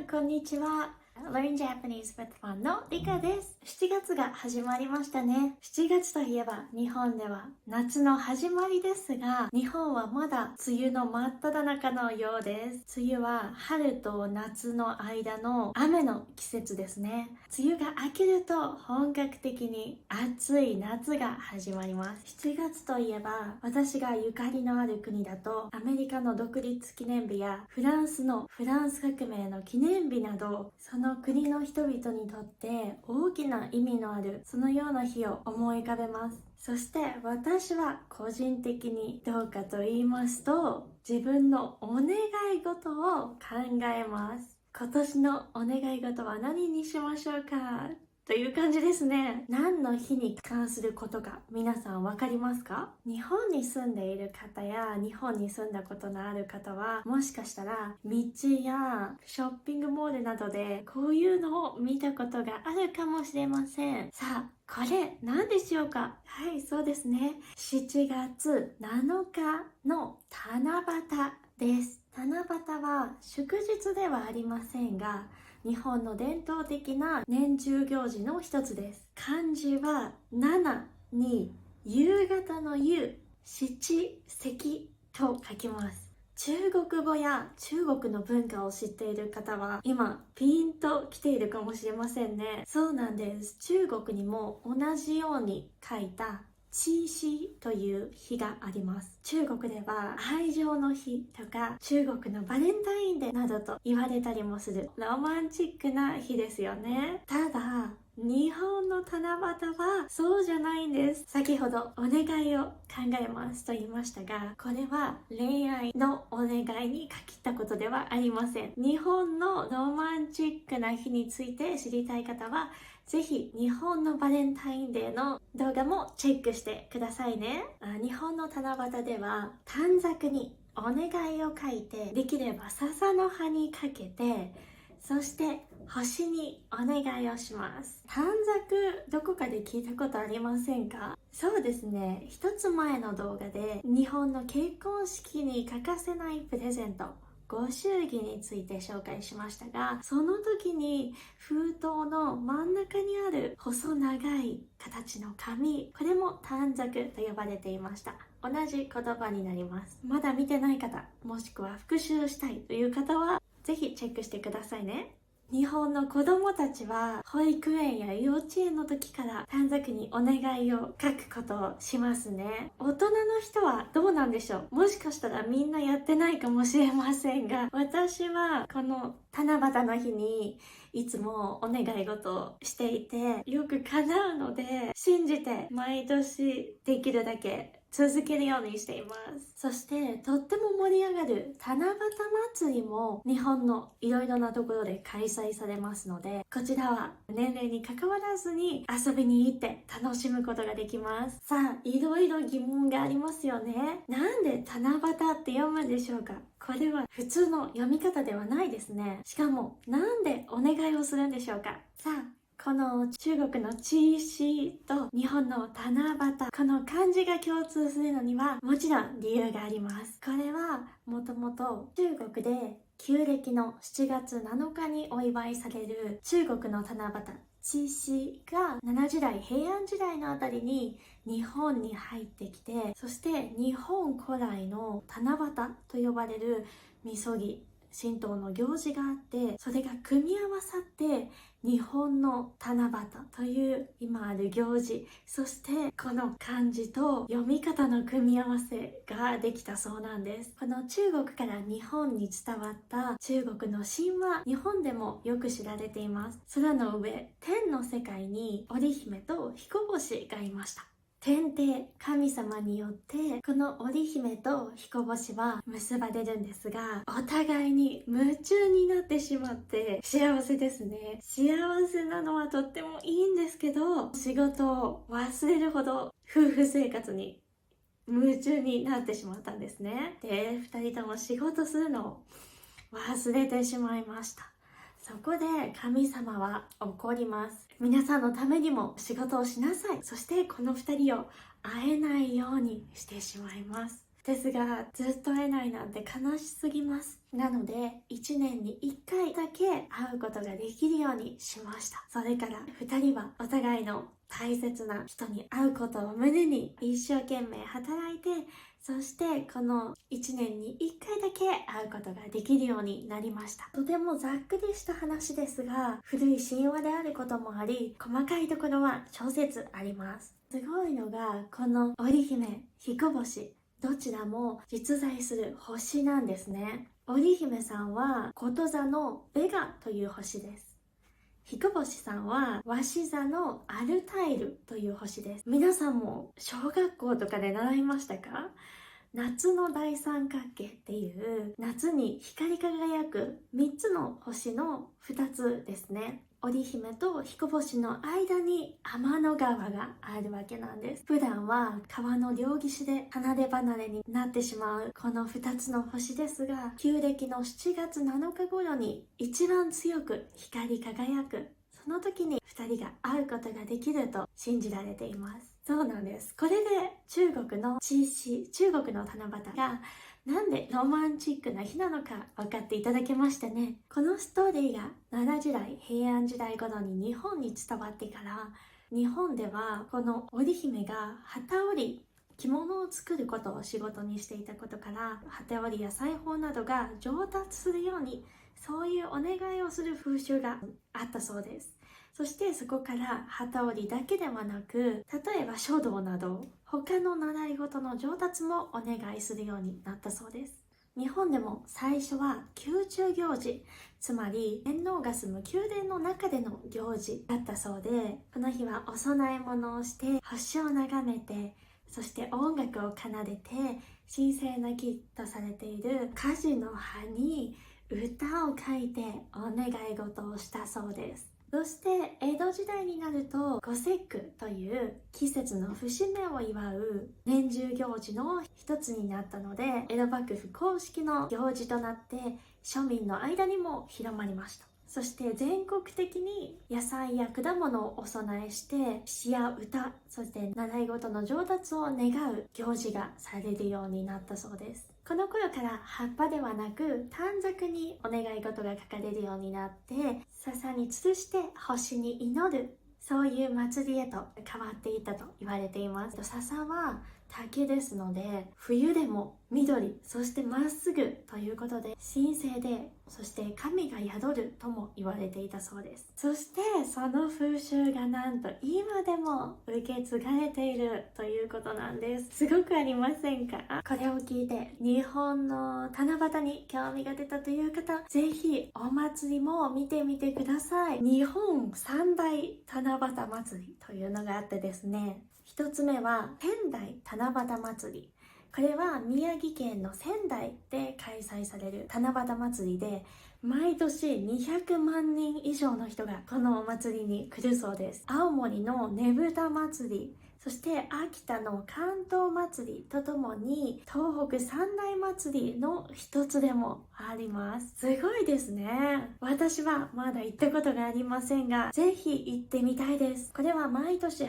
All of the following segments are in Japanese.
こんにちは。Learn Japanese with Fun のリカです。7月が始まりましたね。7月といえば日本では夏の始まりですが、日本はまだ梅雨の真っ只中のようです。梅雨は春と夏の間の雨の季節ですね。梅雨が明けると本格的に暑い夏が始まります。7月といえば私がゆかりのある国だとアメリカの独立記念日やフランスのフランス革命の記念日など、その国の人々にとって大きな意味のあるそのような日を思い浮かべます。そして私は個人的にどうかと言いますと、自分のお願い事を考えます。今年のお願い事は何にしましょうかという感じですね。何の日に関することか皆さん分かりますか？日本に住んでいる方や日本に住んだことのある方は、もしかしたら道やショッピングモールなどでこういうのを見たことがあるかもしれません。さあ、これ何でしょうか？はい、そうですね。7月7日の七夕です。七夕は祝日ではありませんが、日本の伝統的な年中行事の一つです。漢字は7に夕方の夕、七夕と書きます。中国語や中国の文化を知っている方は今ピンと来ているかもしれませんね。そうなんです。中国にも同じように書いた七夕という日があります。中国では愛情の日とか中国のバレンタインデーなどと言われたりもするロマンチックな日ですよね。ただ日本の七夕はそうじゃないんです。先ほどお願いを考えますと言いましたが、これは恋愛のお願いに限ったことではありません。日本のロマンチックな日について知りたい方はぜひ日本のバレンタインデーの動画もチェックしてくださいね。日本の七夕では短冊にお願いを書いて、できれば笹の葉にかけて、そして星にお願いをします。短冊どこかで聞いたことありませんか？そうですね。一つ前の動画で日本の結婚式に欠かせないプレゼント、ご祝儀について紹介しましたが、その時に封筒の真ん中にある細長い形の紙、これも短冊と呼ばれていました。同じ言葉になります。まだ見てない方、もしくは復習したいという方はぜひチェックしてくださいね。日本の子供たちは保育園や幼稚園の時から短冊にお願いを書くことをしますね。大人の人はどうなんでしょう？もしかしたらみんなやってないかもしれませんが、私はこの七夕の日にいつもお願い事をしていて、よく叶うので信じて毎年できるだけ続けるようにしています。そしてとっても盛り上がる七夕祭りも日本のいろいろなところで開催されますので、こちらは年齢に関わらずに遊びに行って楽しむことができます。さあ、いろいろ疑問がありますよね。なんで七夕って読むんでしょうか？これは普通の読み方ではないですね。しかもなんでお願いをするんでしょうか？さあ、この中国の七夕と日本の七夕、この漢字が共通するのにはもちろん理由があります。これはもともと中国で旧暦の7月7日にお祝いされる中国の七夕、七夕が奈良時代、平安時代のあたりに日本に入ってきて、そして日本古来の七夕と呼ばれるみそぎ、神道の行事があって、それが組み合わさって日本の七夕という今ある行事、そしてこの漢字と読み方の組み合わせができたそうなんです。この中国から日本に伝わった中国の神話、日本でもよく知られています。空の上、天の世界に織姫と彦星がいました。天帝神様によってこの織姫と彦星は結ばれるんですが、お互いに夢中になってしまって幸せですね。幸せなのはとってもいいんですけど、仕事を忘れるほど夫婦生活に夢中になってしまったんですね。で、2人とも仕事するのを忘れてしまいました。そこで神様は怒ります。皆さんのためにも仕事をしなさい。そしてこの2人を会えないようにしてしまいます。ですが、ずっと会えないなんて悲しすぎます。なので、1年に1回だけ会うことができるようにしました。それから2人はお互いの大切な人に会うことを胸に一生懸命働いて、そしてこの1年に1回だけ会うことができるようになりました。とてもざっくりした話ですが、古い神話であることもあり、細かいところは諸説あります。すごいのが、この織姫、彦星、どちらも実在する星なんですね。織姫さんはこと座のベガという星です。彦星さんは鷲座のアルタイルという星です。皆さんも小学校とかで習いましたか？夏の大三角形っていう夏に光り輝く3つの星の2つですね。織姫と彦星の間に天の川があるわけなんです。普段は川の両岸で離れ離れになってしまうこの2つの星ですが、旧暦の7月7日頃に一番強く光り輝く、その時に2人が会うことができると信じられています。そうなんです。これで中国の七夕、中国の七夕がなんでロマンチックな日なのか分かっていただけましたね。このストーリーが奈良時代、平安時代頃に日本に伝わってから、日本ではこの織姫が機織り、着物を作ることを仕事にしていたことから、機織りや裁縫などが上達するように、そういうお願いをする風習があったそうです。そしてそこから機織りだけではなく、例えば書道など他の習い事の上達もお願いするようになったそうです。日本でも最初は宮中行事、つまり天皇が住む宮殿の中での行事だったそうで、この日はお供え物をして星を眺めて、そして音楽を奏でて神聖な儀とされている火事の葉に歌を書いてお願い事をしたそうです。そして江戸時代になると五節句という季節の節目を祝う年中行事の一つになったので、江戸幕府公式の行事となって庶民の間にも広まりました。そして全国的に野菜や果物をお供えして詩や歌、そして習い事の上達を願う行事がされるようになったそうです。この頃から葉っぱではなく短冊にお願い事が書かれるようになって、笹に吊るして星に祈る、そういう祭りへと変わっていったと言われています。笹は竹ですので、冬でも緑、そしてまっすぐということで神聖で、そして神が宿るとも言われていたそうです。そしてその風習がなんと今でも受け継がれているということなんです。すごくありませんか？これを聞いて日本の七夕に興味が出たという方、ぜひお祭りも見てみてください。日本三大七夕祭りというのがあってですね、一つ目は仙台七夕祭り。これは宮城県の仙台で開催される七夕祭りで、毎年200万人以上の人がこのお祭りに来るそうです。青森のねぶた祭り、そして秋田の関東祭りとともに東北三大祭りの一つでもあります。すごいですね。私はまだ行ったことがありませんが、ぜひ行ってみたいです。これは毎年8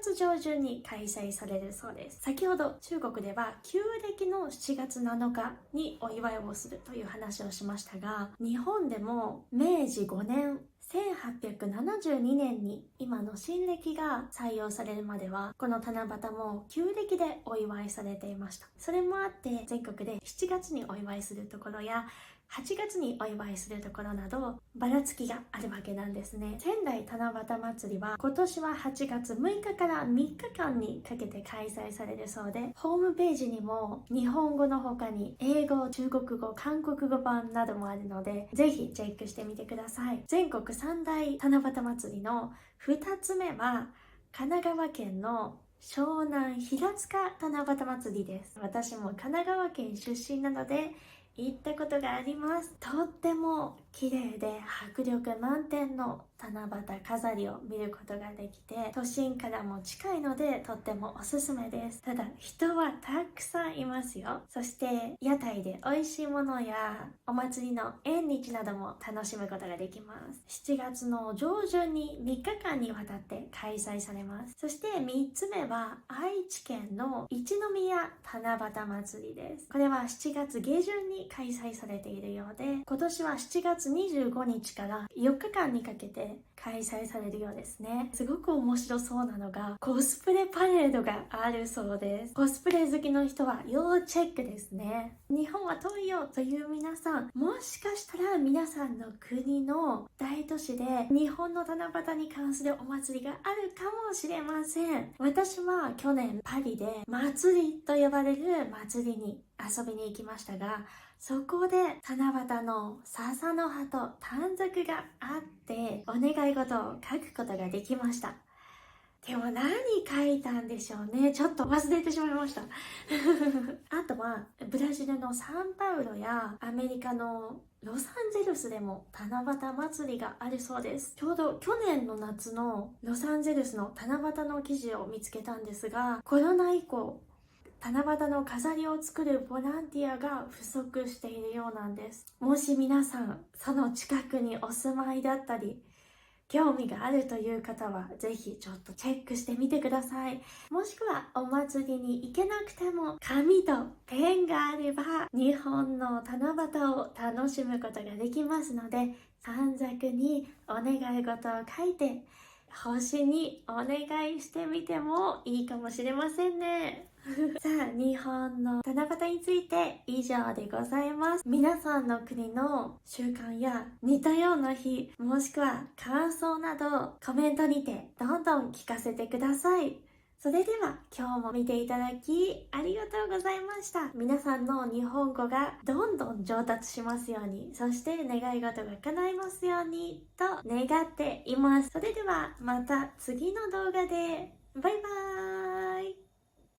月上旬に開催されるそうです。先ほど中国では旧暦の7月7日にお祝いをするという話をしましたが、日本でも明治5年1872年に今の新暦が採用されるまでは、この七夕も旧暦でお祝いされていました。それもあって全国で7月にお祝いするところや8月にお祝いするところなどばらつきがあるわけなんですね。仙台七夕祭りは今年は8月6日から3日間にかけて開催されるそうで、ホームページにも日本語の他に英語、中国語、韓国語版などもあるので、ぜひチェックしてみてください。全国三大七夕祭りの2つ目は神奈川県の湘南平塚七夕祭りです。私も神奈川県出身なので行ったことがあります。とっても綺麗で迫力満点の七夕飾りを見ることができて、都心からも近いのでとってもおすすめです。ただ人はたくさんいますよ。そして屋台で美味しいものやお祭りの縁日なども楽しむことができます。7月の上旬に3日間にわたって開催されます。そして3つ目は愛知県の一宮七夕祭りです。これは7月下旬に開催されているようで、今年は7月25日から4日間にかけて開催されるようですね。すごく面白そうなのがコスプレパレードがあるそうです。コスプレ好きの人は要チェックですね。日本は遠いよという皆さん、もしかしたら皆さんの国の大都市で日本の七夕に関するお祭りがあるかもしれません。私は去年パリで祭りと呼ばれる祭りに遊びに行きましたが、そこで七夕の笹の葉と短冊があってお願い事を書くことができました。でも何書いたんでしょうね。ちょっと忘れてしまいましたあとはブラジルのサンパウロやアメリカのロサンゼルスでも七夕祭りがあるそうです。ちょうど去年の夏のロサンゼルスの七夕の記事を見つけたんですが、コロナ以降七夕の飾りを作るボランティアが不足しているようなんです。もし皆さんその近くにお住まいだったり興味があるという方はぜひちょっとチェックしてみてください。もしくはお祭りに行けなくても紙とペンがあれば日本の七夕を楽しむことができますので、短冊にお願い事を書いて星にお願いしてみてもいいかもしれませんねさあ、日本の七夕について以上でございます。皆さんの国の習慣や似たような日、もしくは感想などコメントにてどんどん聞かせてください。それでは今日も見ていただきありがとうございました。皆さんの日本語がどんどん上達しますように、そして願い事が叶いますようにと願っています。それではまた次の動画でバイバーイ。